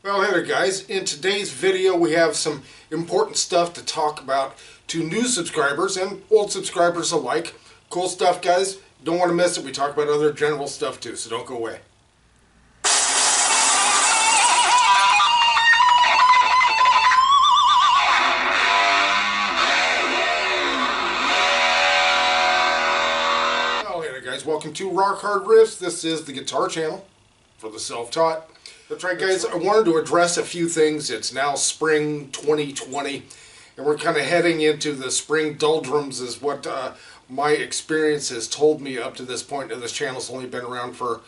Well, hey there guys, in today's video we have some important stuff to talk about to new subscribers and old subscribers alike. Cool stuff guys, don't want to miss it. We talk about other general stuff too, so don't go away. Well, hey there guys, welcome to Rock Hard Riffs. This is the guitar channel for the self-taught. That's right guys, I wanted to address a few things. It's now spring 2020 and we're kind of heading into the spring doldrums is what my experience has told me up to this point. And this channel's only been around for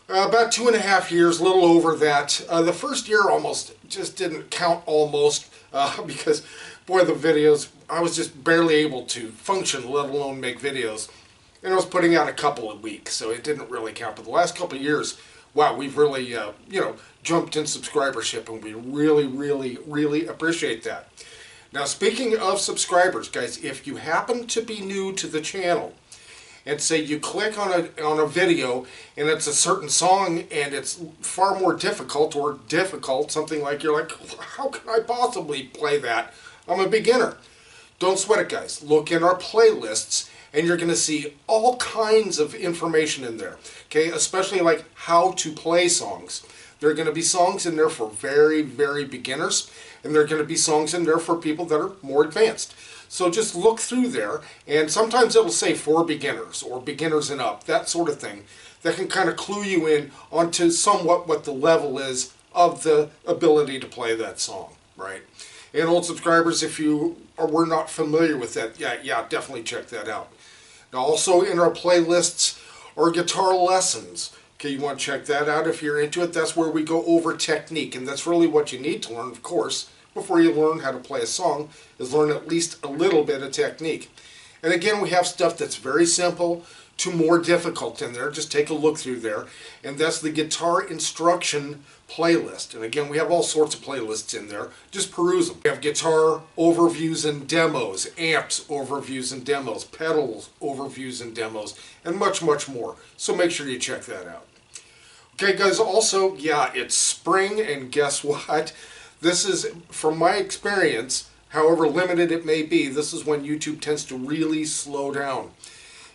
about 2.5 years, a little over that. The first year almost just didn't count almost because boy, the videos, I was just barely able to function, let alone make videos. And I was putting out a couple a week, so it didn't really count. But the last couple of years, wow, we've really, jumped in subscribership, and we really appreciate that. Now, speaking of subscribers, guys, if you happen to be new to the channel, and say you click on a video, and it's a certain song, and it's far more difficult, something like you're like, how can I possibly play that? I'm a beginner. Don't sweat it, guys. Look in our playlists, and you're going to see all kinds of information in there, okay? Especially like how to play songs. There are going to be songs in there for very beginners, and there are going to be songs in there for people that are more advanced. So just look through there, and sometimes it'll say for beginners or beginners and up, that sort of thing. That can kind of clue you in onto somewhat what the level is of the ability to play that song, right? And old subscribers, if you were not familiar with that, yeah, definitely check that out. Now also in our playlists are guitar lessons. Okay, you want to check that out if you're into it. That's where we go over technique, and that's really what you need to learn, of course, before you learn how to play a song, is learn at least a little bit of technique. And again, we have stuff that's very simple to more difficult in there. Just take a look through there, and that's the guitar instruction playlist. And again, we have all sorts of playlists in there. Just peruse them. We have guitar overviews and demos, amps overviews and demos, pedals overviews and demos, and much more. So make sure you check that out. Okay guys, also, yeah, it's spring, and guess what? This is, from my experience, however limited it may be, this is when YouTube tends to really slow down.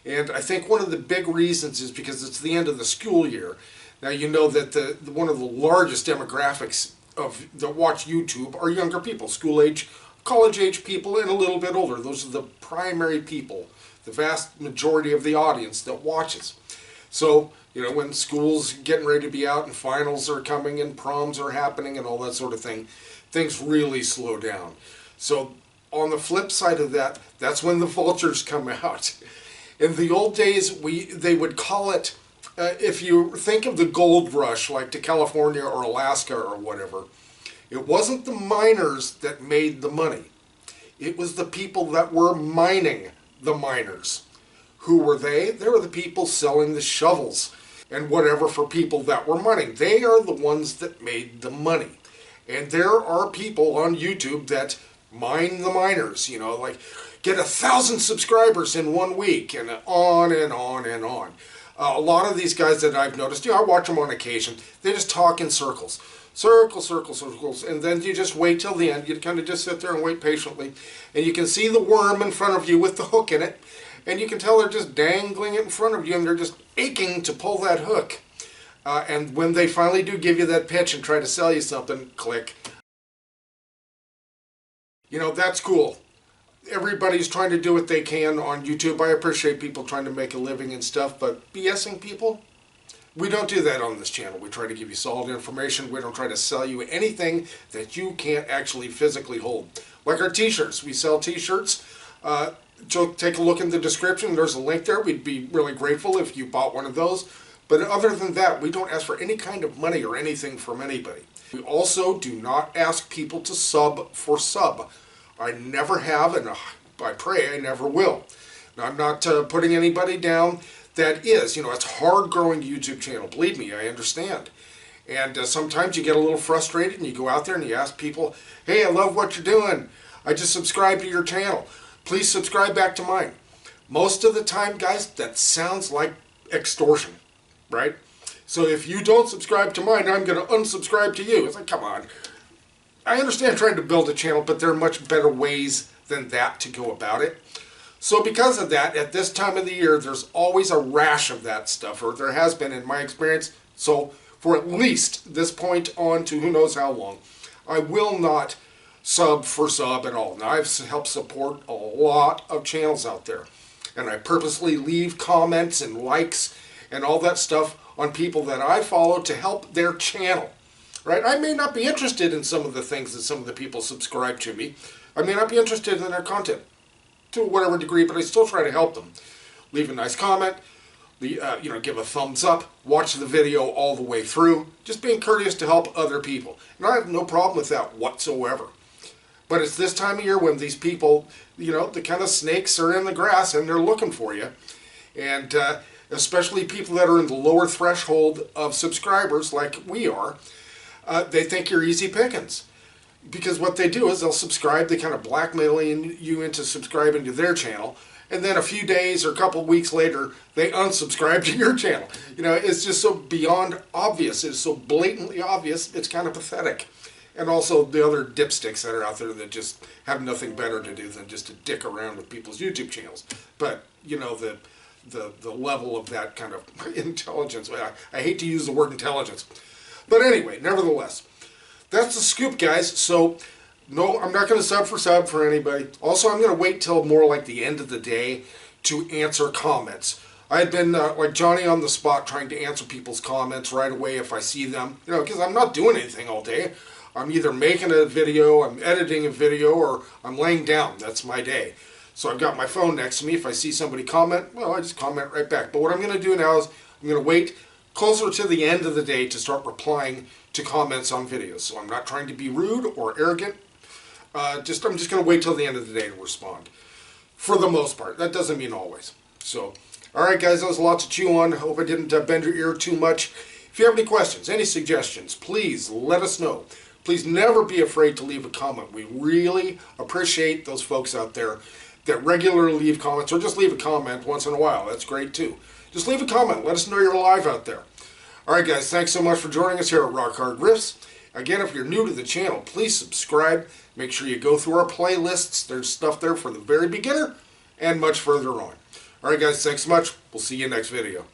And I think one of the big reasons is because it's the end of the school year. Now you know that one of the largest demographics that watch YouTube are younger people, school age, college age people, and a little bit older. Those are the primary people, the vast majority of the audience that watches. So, when school's getting ready to be out and finals are coming and proms are happening and all that sort of thing, things really slow down. So on the flip side of that, that's when the vultures come out. In the old days, they would call it, if you think of the gold rush, like to California or Alaska or whatever, it wasn't the miners that made the money. It was the people that were mining the miners. Who were they? They were the people selling the shovels and whatever for people that were mining. They are the ones that made the money. And there are people on YouTube that mine the miners, like get 1,000 subscribers in 1 week, and on and on and on. A lot of these guys that I've noticed, I watch them on occasion, they just talk in circles. Circles, and then you just wait till the end. You kind of just sit there and wait patiently, and you can see the worm in front of you with the hook in it, and you can tell they're just dangling it in front of you, and they're just aching to pull that hook. And when they finally do give you that pitch and try to sell you something, click. That's cool. Everybody's trying to do what they can on YouTube. I appreciate people trying to make a living and stuff, but BSing people, we don't do that on this channel. We try to give you solid information. We don't try to sell you anything that you can't actually physically hold. Like our T-shirts. We sell T-shirts. Take a look in the description. There's a link there. We'd be really grateful if you bought one of those. But other than that, we don't ask for any kind of money or anything from anybody. We also do not ask people to sub for sub. I never have, and I pray I never will. Now, I'm not putting anybody down that is. It's a hard-growing YouTube channel. Believe me, I understand. And sometimes you get a little frustrated and you go out there and you ask people, hey, I love what you're doing. I just subscribed to your channel. Please subscribe back to mine. Most of the time, guys, that sounds like extortion, right? So if you don't subscribe to mine, I'm going to unsubscribe to you. It's like, come on. I understand trying to build a channel, but there are much better ways than that to go about it. So because of that, at this time of the year, there's always a rash of that stuff, or there has been in my experience. So for at least this point on to who knows how long, I will not sub for sub at all. Now, I've helped support a lot of channels out there, and I purposely leave comments and likes and all that stuff on people that I follow to help their channel, right? I may not be interested in some of the things that some of the people subscribe to me. I may not be interested in their content to whatever degree, but I still try to help them. Leave a nice comment, give a thumbs up, watch the video all the way through, just being courteous to help other people. And I have no problem with that whatsoever. But it's this time of year when these people, the kind of snakes are in the grass and they're looking for you. And especially people that are in the lower threshold of subscribers like we are, they think you're easy pickings. Because what they do is they'll subscribe, they kind of blackmail you into subscribing to their channel, and then a few days or a couple weeks later, they unsubscribe to your channel. It's just so beyond obvious. It's so blatantly obvious, it's kind of pathetic. And also the other dipsticks that are out there that just have nothing better to do than just to dick around with people's YouTube channels. But, the level of that kind of intelligence, I hate to use the word intelligence. But anyway, nevertheless, that's the scoop, guys. So, no, I'm not going to sub for anybody. Also, I'm going to wait till more like the end of the day to answer comments. I had been like Johnny on the spot trying to answer people's comments right away if I see them. Because I'm not doing anything all day. I'm either making a video, I'm editing a video, or I'm laying down. That's my day. So I've got my phone next to me. If I see somebody comment, well, I just comment right back. But what I'm going to do now is I'm going to wait closer to the end of the day to start replying to comments on videos. So I'm not trying to be rude or arrogant. I'm just going to wait till the end of the day to respond. For the most part. That doesn't mean always. So, alright guys, that was a lot to chew on. I hope I didn't bend your ear too much. If you have any questions, any suggestions, please let us know. Please never be afraid to leave a comment. We really appreciate those folks out there that regularly leave comments, or just leave a comment once in a while. That's great too. Just leave a comment. Let us know you're alive out there. Alright guys, thanks so much for joining us here at Rock Hard Riffs. Again, if you're new to the channel, please subscribe. Make sure you go through our playlists. There's stuff there for the very beginner and much further on. Alright guys, thanks so much. We'll see you next video.